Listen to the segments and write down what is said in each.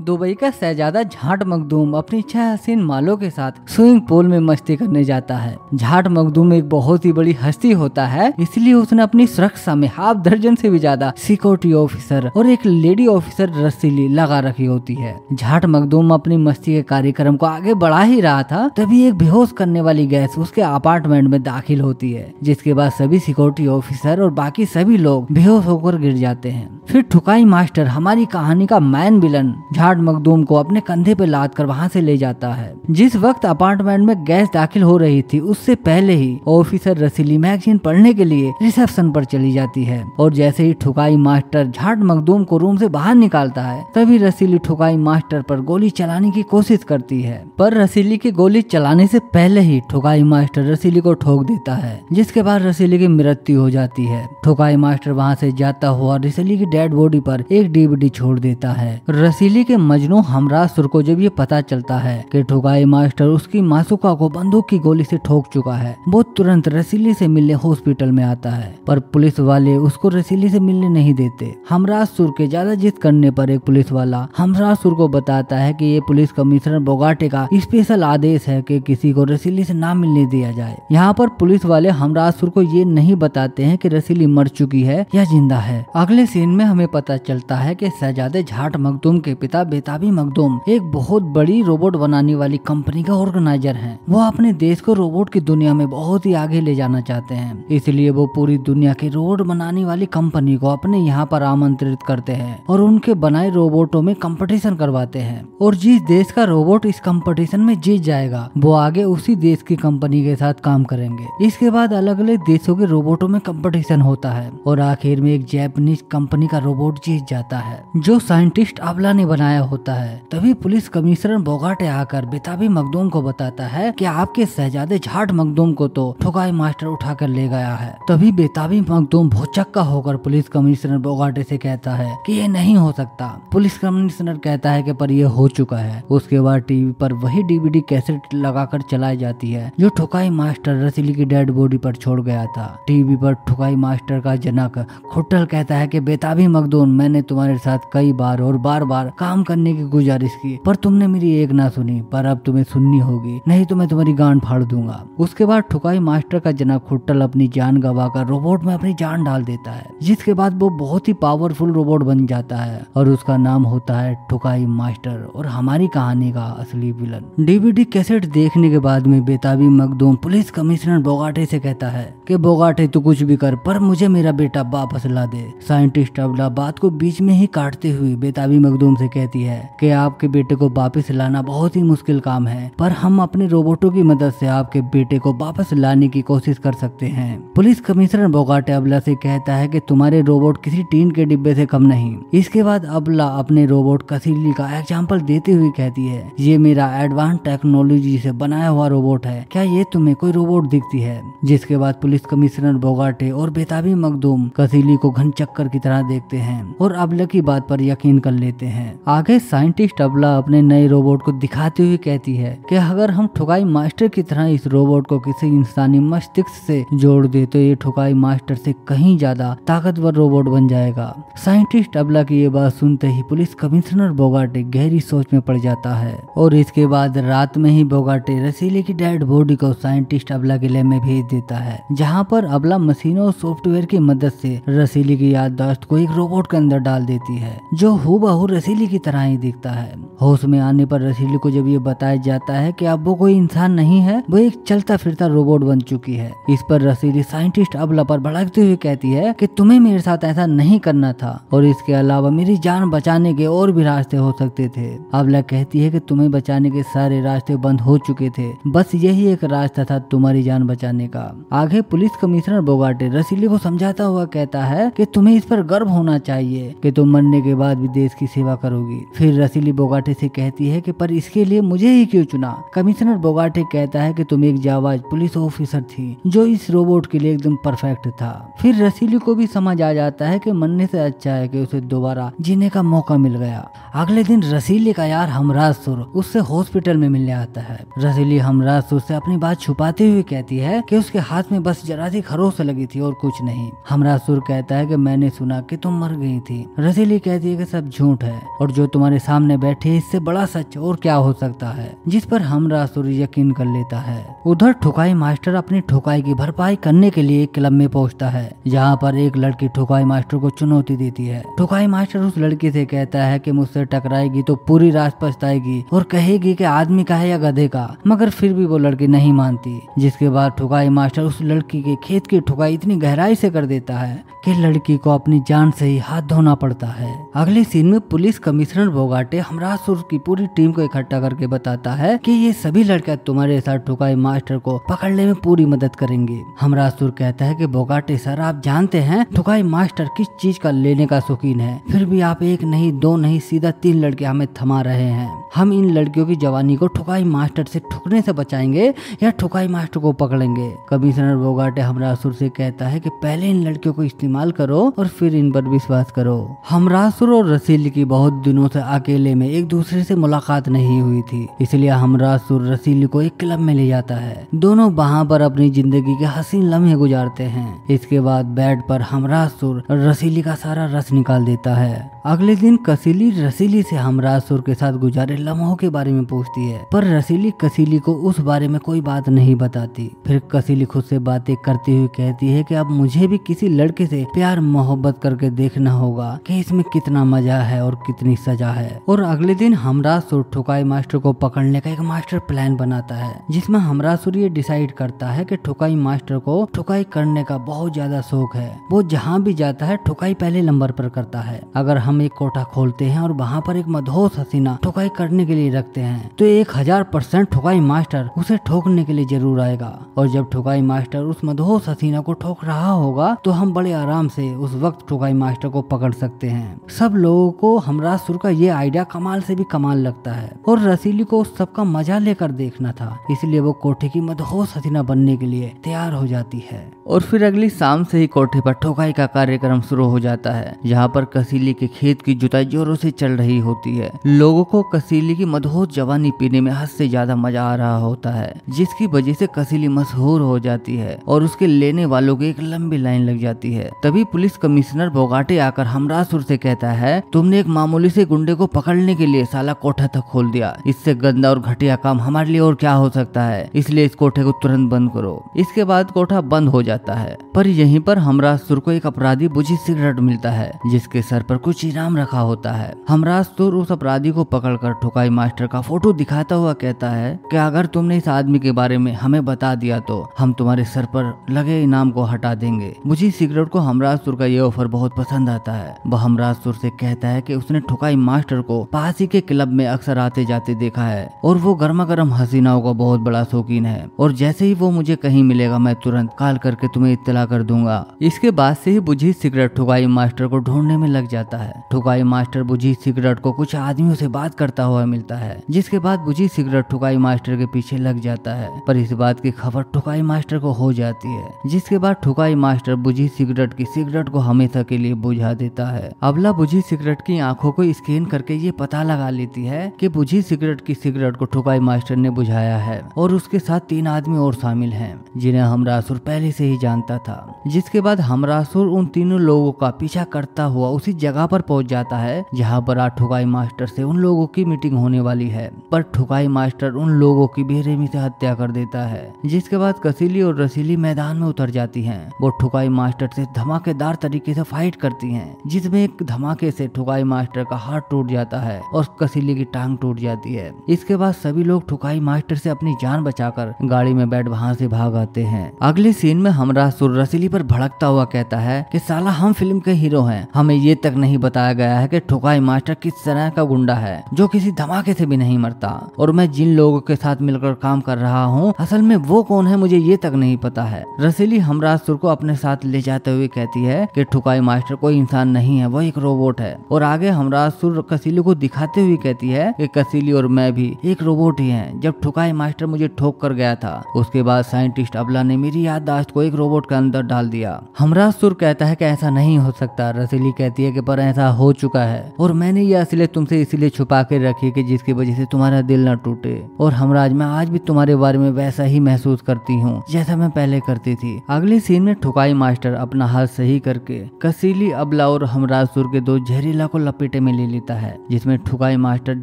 Dubai का शहजादा झाट मखदूम अपनी 6 हसीन मालों के साथ स्विमिंग पूल में मस्ती करने जाता है। झाट मखदूम एक बहुत ही बड़ी हस्ती होता है, इसलिए उसने अपनी सुरक्षा में हाफ दर्जन से भी ज्यादा सिक्योरिटी ऑफिसर और एक लेडी ऑफिसर रसीली लगा रखी होती है। झाट मखदूम अपनी मस्ती के कार्यक्रम को आगे बढ़ा ही रहा था, तभी एक बेहोश करने वाली गैस उसके अपार्टमेंट में दाखिल होती है, जिसके बाद सभी सिक्योरिटी ऑफिसर और बाकी सभी लोग बेहोश होकर गिर जाते हैं। फिर ठुकाई मास्टर हमारी कहानी का मैन विलन झाट मखदूम को अपने कंधे पे लाद कर वहाँ से ले जाता है। जिस वक्त अपार्टमेंट में गैस दाखिल हो रही थी, उससे पहले ही ऑफिसर रसीली मैगजीन पढ़ने के लिए रिसेप्शन पर चली जाती है और जैसे ही ठुकाई मास्टर झाट मखदूम को रूम से बाहर निकालता है, तभी रसीली ठुकाई मास्टर पर गोली चलाने की कोशिश करती है, पर रसीली की गोली चलाने से पहले ही ठुकाई मास्टर रसीली को ठोक देता है, जिसके बाद रसीली की मृत्यु हो जाती है। ठुकाई मास्टर वहाँ से जाता हुआ रसीली की डेड बॉडी पर एक डीवीडी छोड़ देता है। रसीली के मजनू हमरासुर को जब ये पता चलता है कि ठुकाई मास्टर उसकी मासूका को बंदूक की गोली से ठोक चुका है, वो तुरंत रसीली से मिलने हॉस्पिटल में आता है, पर पुलिस वाले उसको रसीली से मिलने नहीं देते। हमरासुर के ज्यादा जिद करने पर एक पुलिस वाला हमरासुर को बताता है कि ये पुलिस कमिश्नर बोगाटे का स्पेशल आदेश है कि किसी को रसीली से ना मिलने दिया जाए। यहाँ पर पुलिस वाले हमरासुर को ये नहीं बताते हैं कि रसीली मर चुकी है या जिंदा है। अगले सीन में हमें पता चलता है कि शहजादे झाट मखदूम के पिता बेताबी मखदूम एक बहुत बड़ी रोबोट बनाने वाली कंपनी का ऑर्गेनाइजर हैं। वो अपने देश को रोबोट की दुनिया में बहुत ही आगे ले जाना चाहते हैं, इसलिए वो पूरी दुनिया की रोबोट बनाने वाली कंपनी को अपने यहाँ पर आमंत्रित करते हैं और उनके बनाए रोबोटों में कंपटीशन करवाते हैं, और जिस देश का रोबोट इस कंपटीशन में जीत जाएगा वो आगे उसी देश की कंपनी के साथ काम करेंगे। इसके बाद अलग अलग देशों के रोबोटों में कंपटीशन होता है और आखिर में एक जापानीज कंपनी का रोबोट जीत जाता है, जो साइंटिस्ट अबला ने बनाया होता है। तभी पुलिस कमिश्नर बोगाटे आकर बेताबी मखदूम को बताता है कि आपके शहजादे झाट मखदूम को तो ठुकाई मास्टर उठाकर ले गया है। तभी बेताबी मखदूम भौचक्का होकर पुलिस कमिश्नर बोगाटे से कहता है कि ये नहीं हो सकता। पुलिस कमिश्नर कहता है कि पर ये हो चुका है। उसके बाद टीवी पर वही डीवीडी कैसेट लगाकर चलाई जाती है जो ठुकाई मास्टर रसीली की डेड बॉडी पर छोड़ गया था। टीवी पर ठुकाई मास्टर का जनक खुट्टल कहता है कि बेताबी मखदूम, मैंने तुम्हारे साथ कई बार और बार बार काम करने की गुजारिश की, पर तुमने मेरी एक ना सुनी, पर अब तुम्हें सुननी होगी, नहीं तो मैं तुम्हारी गांड फाड़ दूंगा। उसके बाद ठुकाई मास्टर का जनक खुट्टल अपनी जान गवाकर रोबोट में अपनी जान डाल देता है, जिसके बाद वो बहुत ही पावरफुल रोबोट बन जाता है और उसका नाम होता है ठुकाई मास्टर और हमारी कहानी का असली विलन। डीवीडी कैसेट देखने के बाद में बेताबी मखदूम पुलिस कमिश्नर बोगाटे से कहता है कि बोगाटे तू कुछ भी कर, पर मुझे मेरा बेटा वापस ला दे। साइंटिस्ट अबला बात को बीच में ही काटते हुए बेताबी मखदूम से कहती है कि आपके बेटे को वापस लाना बहुत ही मुश्किल काम है, पर हम अपने रोबोटों की मदद से आपके बेटे को वापस लाने की कोशिश कर सकते हैं। पुलिस कमिश्नर बोगाटे अबला से कहता है कि तुम्हारे रोबोट किसी टीन के डिब्बे से कम नहीं। इसके बाद अबला अपने रोबोट कसीली का एग्जाम्पल देते हुए कहती है, ये मेरा एडवांस टेक्नोलॉजी से बनाया हुआ रोबोट है, क्या ये तुम्हें कोई रोबोट दिखती है? जिसके बाद पुलिस कमिश्नर बोगाटे और बेताबी मखदूम कसीली को घन चक्कर की तरह देखते हैं और अबला की बात पर यकीन कर लेते हैं। आगे साइंटिस्ट अबला अपने नए रोबोट को दिखाते हुए कहती है कि अगर हम ठुकाई मास्टर की तरह इस रोबोट को किसी इंसानी मस्तिष्क से जोड़ दे तो ये ठुकाई मास्टर से कहीं ज्यादा ताकतवर रोबोट बन जाएगा। साइंटिस्ट अबला की ये बात सुनते ही पुलिस कमिश्नर बोगाटे गहरी सोच में पड़ जाता है और इसके बाद रात में ही बोगाटे रसीले की डेड बॉडी को साइंटिस्ट अबला के लैब में भेज देता है, जहाँ पर अबला मशीनों और सॉफ्टवेयर की मदद से रसीली की याददाश्त को एक रोबोट के अंदर डाल देती है, जो हूबहू रसीली की तरह ही दिखता है। होश में आने पर रसीली को जब ये बताया जाता है कि अब वो कोई इंसान नहीं है, वो एक चलता फिरता रोबोट बन चुकी है। इस पर रसीली साइंटिस्ट अबला पर भड़कते हुए कहती है कि तुम्हें मेरे साथ ऐसा नहीं करना था और इसके अलावा मेरी जान बचाने के और भी रास्ते हो सकते थे। अबला कहती है कि तुम्हें बचाने के सारे रास्ते बंद हो चुके थे, बस यही एक रास्ता था तुम्हारी जान बचाने का। आगे पुलिस कमिश्नर बोगाटे रसीली को समझाता हुआ कहता है कि तुम्हें इस पर गर्व होना चाहिए कि तुम मरने के बाद भी देश की सेवा करोगी। फिर रसीली बोगाटे से कहती है कि पर इसके लिए मुझे ही क्यों चुना? कमिश्नर बोगाटे कहता है कि तुम एक जाबाज पुलिस ऑफिसर थी जो इस रोबोट के लिए एकदम परफेक्ट था। फिर रसीली को भी समझ आ जाता है कि मरने से अच्छा है कि उसे दोबारा जीने का मौका मिल गया। अगले दिन रसीली का यार हमरासुर उससे हॉस्पिटल में मिलने आता है। रसीली हमरासुर से अपनी बात छुपाते हुए कहती है कि उसके हाथ में बस जरा सी खरोंच लगी थी और कुछ नहीं। हमरासुर कहता है कि मैंने सुना कि तुम मर गई थी। रसीली कहती है कि सब झूठ है और जो तुम्हारे सामने बैठे, इससे बड़ा सच और क्या हो सकता है। जिस पर हमरासुर यकीन कर लेता है। उधर ठुकाई मास्टर अपनी ठुकाई की भरपाई करने के लिए एक क्लब में पहुंचता है, जहाँ पर एक लड़की ठुकाई मास्टर को चुनौती देती है। ठुकाई मास्टर उस लड़की से कहता है कि मुझसे टकराएगी तो पूरी रात पछताएगी और कहेगी कि आदमी का है या गधे का, मगर फिर भी वो लड़की नहीं मानती। जिसके बाद ठुकाई मास्टर उस लड़की के खेत की ठुकाई इतनी गहराई से कर देता है कि लड़की को अपनी जान से ही हाथ धोना पड़ता है। अगले सीन में पुलिस कमिश्नर बोगाटे हमरासुर की पूरी टीम को इकट्ठा करके बताता है कि ये सभी लड़कियां तुम्हारे साथ ठुकाई मास्टर को पकड़ने में पूरी मदद करेंगे। हमरासुर कहता है कि बोगाटे सर, आप जानते हैं ठुकाई मास्टर किस चीज का लेने का शौकीन है, फिर भी आप एक नहीं दो नहीं सीधा 3 लड़कियां हमें थमा रहे हैं। हम इन लड़कियों की जवानी को ठुकाई मास्टर से ठुकने से बचाएंगे या ठुकाई मास्टर को पकड़ेंगे। कमिश्नर बोगाटे हमरासुर से कहता है कि पहले इन लड़कियों को इस्तेमाल करो और फिर इन पर विश्वास करो। हमरासुर और रसीली की बहुत दिनों से अकेले में एक दूसरे से मुलाकात नहीं हुई थी, इसलिए हमरासुर रसीली को एक क्लब में ले जाता है। दोनों वहाँ पर अपनी जिंदगी के हसीन लम्हे गुजारते हैं। इसके बाद बेड पर हमरासुर रसीली का सारा रस निकाल देता है। अगले दिन कसीली रसीली से हमरासुर के साथ गुजारे लम्हों के बारे में पूछती है, पर रसीली कसीली को उस बारे में कोई बात नहीं बताती। फिर कसीली खुद से बातें करती हुई कहती है कि अब मुझे भी किसी लड़के से प्यार मोहब्बत करके देखना होगा कि इसमें कितना मजा है और कितनी सजा है। और अगले दिन हमरासुर ठुकाई मास्टर को पकड़ने का एक मास्टर प्लान बनाता है, जिसमें हमरासुर ये डिसाइड करता है कि ठुकाई मास्टर को ठुकाई करने का बहुत ज्यादा शौक है। वो जहाँ भी जाता है ठुकाई पहले नंबर पर करता है। अगर हम एक कोठा खोलते हैं और वहाँ पर एक मदहोश हसीना ठुकाई करने के लिए रखते हैं तो 1000% ठुकाई मास्टर उसे ठोकने के लिए जरूर आएगा। और जब ठुकाई मास्टर उस मदहोश हसीना को ठोक रहा होगा तो हम बड़े आराम से उस वक्त ठुकाई मास्टर को पकड़ सकते हैं। सब लोगों को हमरासुर का ये आइडिया कमाल से भी कमाल लगता है और रसीली को उस सबका मजा लेकर देखना था, इसलिए वो कोठे की मदहोश हसीना बनने के लिए तैयार हो जाती है। और फिर अगली शाम से ही कोठे पर ठुकाई का कार्यक्रम शुरू हो जाता है, जहाँ पर कसीली के खेत की जुताई जोरों से चल रही होती है। लोगों को कसीली की मदहोश जवानी पीने में हद से ज्यादा मजा आ रहा होता है, जिसकी वजह से कसीली मशहूर हो जाती है और उसके लेने वालों की एक लंबी लाइन लग जाती है। तभी पुलिस कमिश्नर बोगाटे आकर हमरासुर से कहता है, तुमने एक मामूली से गुंडे को पकड़ने के लिए साला कोठा तक खोल दिया, इससे गंदा और घटिया काम हमारे लिए और क्या हो सकता है, इसलिए इस कोठे को तुरंत बंद करो। इसके बाद कोठा बंद हो जाता है, पर यहीं पर हमरासुर को एक अपराधी बुझी सिगरेट मिलता है, जिसके सर पर कुछ इनाम रखा होता है। हमरासुर उस अपराधी को पकड़कर ठुकाई मास्टर का फोटो दिखाता हुआ कहता है कि अगर तुमने इस आदमी के बारे में हमें बता दिया तो हम तुम्हारे सर पर लगे इनाम को हटा देंगे। बुझी सिगरेट को हमरासुर का ये ऑफर बहुत पसंद आता है। वह हमरासुर से कहता है कि उसने ठुकाई मास्टर को पास ही के क्लब में अक्सर आते जाते देखा है और वो गर्मा गर्म हसीनाओं का बहुत बड़ा शौकीन है, और जैसे ही वो मुझे कहीं मिलेगा मैं तुरंत कॉल करके तुम्हें इत्तला कर दूंगा। इसके बाद से ही बुझी सिगरेट ठुकाई मास्टर को ढूंढने में लग जाता है। ठुकाई मास्टर बुझी सिगरेट को कुछ आदमियों से बात करता हुआ मिलता है, जिसके बाद बुझी सिगरेट ठुकाई मास्टर के पीछे लग जाता है, पर इस बात की खबर ठुकाई मास्टर को हो जाती है, जिसके बाद ठुकाई मास्टर बुझी सिगरेट की सिगरेट को हमेशा के लिए बुझा देता है। अबला बुझी सिगरेट की आंखों को स्कैन करके ये पता लगा लेती है कि बुझी सिगरेट की सिगरेट को ठुकाई मास्टर ने बुझाया है और उसके साथ 3 आदमी और शामिल हैं, जिन्हें हमरासुर पहले से ही जानता था। जिसके बाद हमरासुर उन तीनों लोगों का पीछा करता हुआ उसी जगह पर पहुंच जाता है जहां पर आज ठुकाई मास्टर से उन लोगों की मीटिंग होने वाली है, पर ठुकाई मास्टर उन लोगों की बेरहमी से हत्या कर देता है। जिसके बाद कसीली और रसीली मैदान में उतर जाती हैं। वो ठुकाई मास्टर से धमाकेदार तरीके से फाइट करती हैं, जिसमें एक धमाके से ठुकाई मास्टर का हाथ टूट जाता है और कसीली की टांग टूट जाती है। इसके बाद सभी लोग ठुकाई मास्टर से अपनी जान बचाकर गाड़ी में बैठ वहाँ से भाग आते हैं। अगले सीन में हमरासुर रसीली पर भड़कता हुआ कहता है कि साला हम फिल्म के हीरो हैं, हमें ये तक नहीं बताया गया है कि ठुकाई मास्टर किस तरह का गुंडा है जो किसी धमाके से भी नहीं मरता, और मैं जिन लोगों के साथ मिलकर काम कर रहा हूँ असल में वो कौन है मुझे ये तक नहीं पता है। रसीली हमरासुर को अपने साथ ले जाते हुए कहती है कि ठुकाई मास्टर कोई इंसान नहीं है, वो एक रोबोट है। और आगे हमरासुर कसीली को दिखाते हुए कहती है कि कसीली और मैं भी एक रोबोट ही हैं। जब ठुकाई मास्टर मुझे ठोक कर गया था उसके बाद साइंटिस्ट अबला ने मेरी याददाश्त को एक रोबोट के अंदर डाल दिया। हमरासुर कहता है कि ऐसा नहीं हो सकता। रसीली कहती है कि पर ऐसा ऐसा हो चुका है और मैंने ये असलियत तुमसे इसलिए छुपा के रखी कि जिसकी वजह से तुम्हारा दिल न टूटे। और हमराज, मैं आज भी तुम्हारे बारे में वैसा ही महसूस करती हूँ जैसा मैं पहले करती थी। अगले सीन में ठुकाई मास्टर अपना हाथ सही करके कसीली अबला और हमराजसुर के दो जहरीला को लपेटे में ले लेता है, जिसमें ठुकाई मास्टर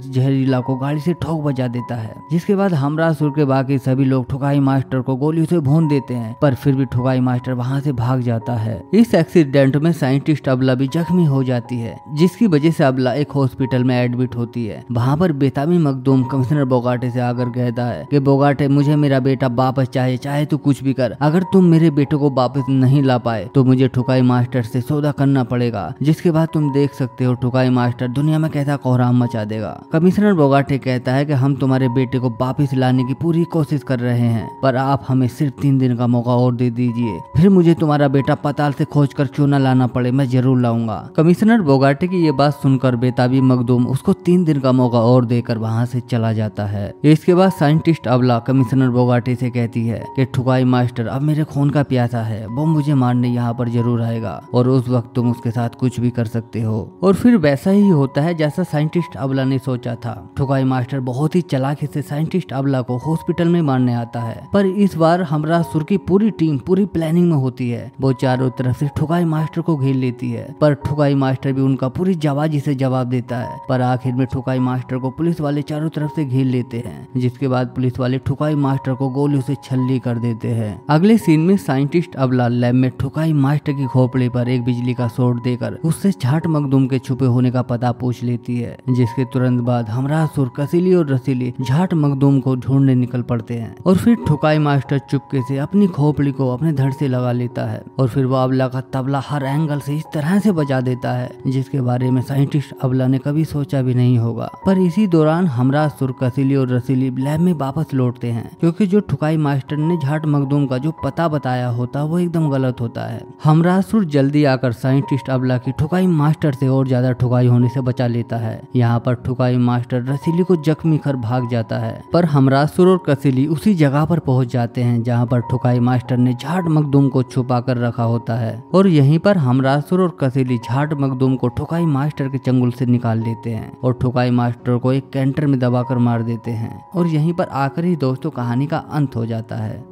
जहरीला को गाड़ी से ठोक बजा देता है। जिसके बाद हमराजसुर के बाकी सभी लोग ठुकाई मास्टर को गोलियों से भून देते हैं, पर फिर भी ठुकाई मास्टर वहाँ से भाग जाता है। इस एक्सीडेंट में साइंटिस्ट अबला भी जख्मी हो जाती है, जिसकी वजह से अबला एक हॉस्पिटल में एडमिट होती है। वहाँ पर बेतामी मखदूम कमिश्नर बोगाटे से आकर कहता है कि बोगाटे, मुझे मेरा बेटा वापस चाहिए, चाहे तू कुछ भी कर। अगर तुम मेरे बेटे को वापस नहीं ला पाए तो मुझे ठुकाई मास्टर से सौदा करना पड़ेगा। जिसके बाद तुम देख सकते हो ठुकाई मास्टर दुनिया में कैसा कोहराम मचा देगा। कमिश्नर बोगाटे कहता है कि हम तुम्हारे बेटे को वापस लाने की पूरी कोशिश कर रहे हैं, पर आप हमें सिर्फ 3 दिन का मौका और दे दीजिए, फिर मुझे तुम्हारा बेटा पाताल से खोज कर क्यों न लाना पड़े, मैं जरूर लाऊंगा। कमिश्नर बोगाटे की ये बात सुनकर बेताबी मखदूम उसको 3 दिन का मौका और देकर वहाँ से चला जाता है। इसके बाद साइंटिस्ट अबला कमिश्नर बोगाटे से कहती है कि ठुकाई मास्टर अब मेरे खून का प्यासा है, वो मुझे मारने यहाँ पर जरूर आएगा और उस वक्त तुम उसके साथ कुछ भी कर सकते हो। और फिर वैसा ही होता है जैसा साइंटिस्ट अबला ने सोचा था। ठुकाई मास्टर बहुत ही चालाकी से साइंटिस्ट अबला को हॉस्पिटल में मारने आता है, पर इस बार हमराजसुर की पूरी टीम पूरी प्लानिंग में होती है। वो चारों तरफ से ठुकाई मास्टर को घेर लेती है, पर ठुकाई मास्टर भी उनका पूरी जाबाजी से जवाब देता है। पर आखिर में ठुकाई मास्टर को पुलिस वाले चारों तरफ से घेर लेते हैं, जिसके बाद पुलिस वाले ठुकाई मास्टर को गोलियों से छल्ली कर देते हैं। अगले सीन में साइंटिस्ट अबला लैब में ठुकाई मास्टर की खोपड़ी पर एक बिजली का शॉट देकर उससे झाट मखदूम के छुपे होने का पता पूछ लेती है। जिसके तुरंत बाद हमराजसुर, कसीली और रसीली झाट मखदूम को ढूंढने निकल पड़ते हैं और फिर ठुकाई मास्टर चुपके से अपनी खोपड़ी को अपने धड़ से लगा लेता है और फिर वो अबला का तबला हर एंगल से इस तरह से बजा देता है जिसके बारे में साइंटिस्ट अबला ने कभी सोचा भी नहीं होगा। पर इसी दौरान हमराजसुर, कसीली और रसीली लैब में वापस लौटते हैं, क्योंकि जो ठुकाई मास्टर ने झाट मखदूम का जो पता बताया होता वो एकदम गलत होता है। हमराजसुर जल्दी आकर साइंटिस्ट अबला की ठुकाई मास्टर से और ज्यादा ठुकाई होने से बचा लेता है। यहाँ पर ठुकाई मास्टर रसीली को जख्मी कर भाग जाता है, पर हमराजसुर और कसीली उसी जगह पर पहुंच जाते हैं जहाँ पर ठुकाई मास्टर ने झाट मखदूम को छुपा कर रखा होता है। और यहीं पर हमराजसुर और कसीली झाट मखदूम को ठुकाई मास्टर के चंगुल से निकाल लेते हैं और ठुकाई मास्टर को एक कैंटर में दबाकर मार देते हैं। और यहीं पर आकर ही दोस्तों कहानी का अंत हो जाता है।